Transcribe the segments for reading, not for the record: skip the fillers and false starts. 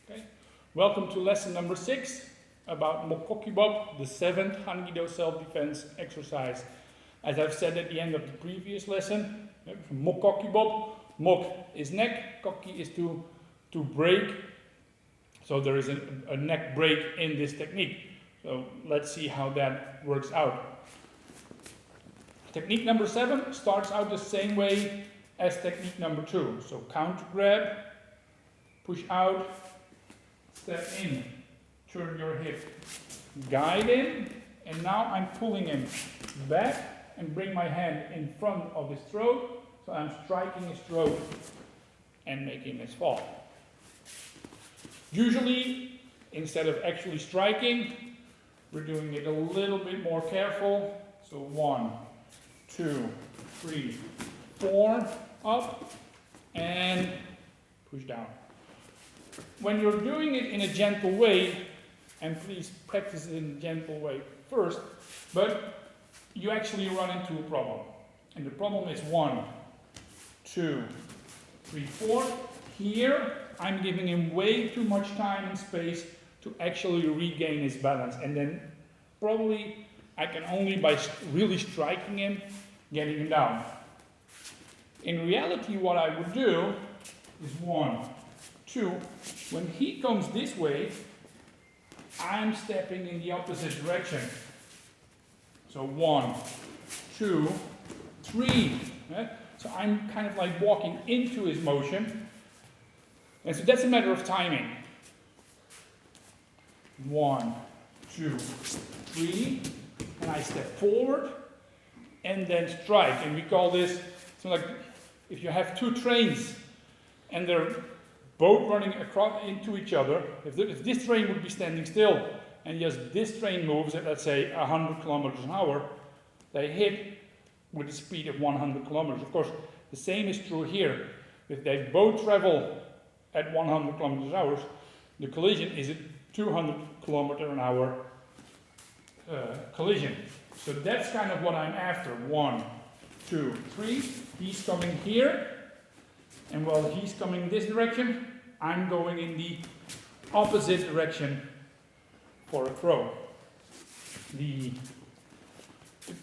Okay. Welcome to lesson number 6 about mokkkeokkgibeop, the 7th Hankido self-defense exercise. As I've said at the end of the previous lesson, mokkkeokkgibeop, mok is neck, kokki is to break. So there is a neck break in this technique. So let's see how that works out. Technique number 7 starts out the same way as technique number 2. So counter grab, push out, step in, turn your hip, guide in, and now I'm pulling him back and bring my hand in front of his throat. So I'm striking his throat and making his fall. Usually, instead of actually striking, we're doing it a little bit more careful. So 1, 2, 3, 4, up, and push down. When you're doing it in a gentle way, and please practice it in a gentle way first, but you actually run into a problem. And the problem is 1, 2, 3, 4. Here, I'm giving him way too much time and space to actually regain his balance. And then probably I can only by really striking him, getting him down. In reality, what I would do is 1, 2. When he comes this way, I'm stepping in the opposite direction. So 1, 2, 3. So I'm kind of like walking into his motion. And so that's a matter of timing. 1, 2, 3. And I step forward and then strike. And we call this, so like if you have two trains and they're both running across into each other, if this train would be standing still and just this train moves at, let's say, 100 kilometers an hour, they hit with a speed of 100 kilometers. Of course, the same is true here. If they both travel at 100 kilometers an hour, the collision is a 200 kilometer an hour collision. So that's kind of what I'm after. 1, 2, 3. He's coming here. And while he's coming in this direction, I'm going in the opposite direction for a throw.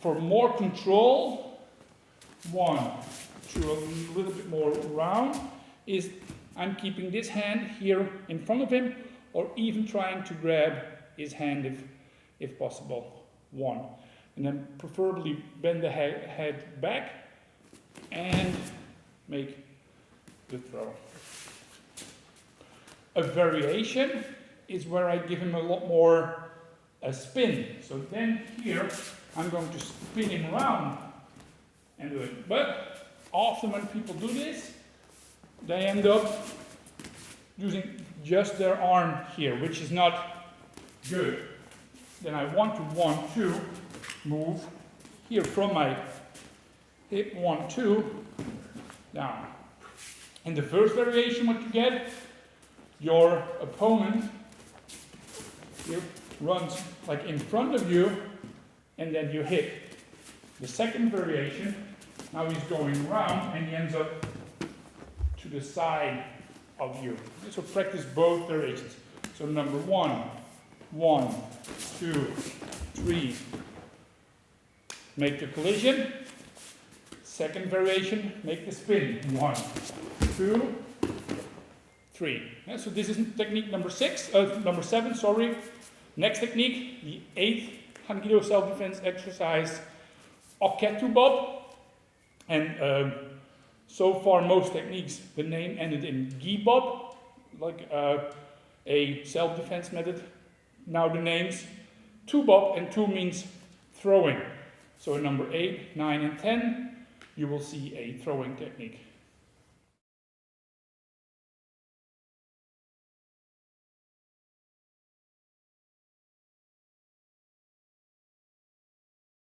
For more control, 1, 2, a little bit more round, is I'm keeping this hand here in front of him, or even trying to grab his hand if possible. 1. And then preferably bend the head back and make the throw. A variation is where I give him a lot more spin. So then here I'm going to spin him around and do it. But often when people do this, they end up using just their arm here, which is not good. Then I want to move here from my hip, 1, 2, down. In the first variation, what you get, your opponent here runs like in front of you, and then you hit. The second variation, now he's going around, and he ends up to the side of you. So practice both variations. So number 1, 1, 2, 3. Make the collision. Second variation, make the spin. 1, 2, 3. Yeah, so this is technique number 7, sorry. Next technique, the 8th Hankido self-defense exercise, mokkkeokkgibeop. And so far, most techniques, the name ended in gibeop, like a self-defense method. Now the names, tubop, and tu means throwing. So in number 8, 9, and 10, you will see a throwing technique.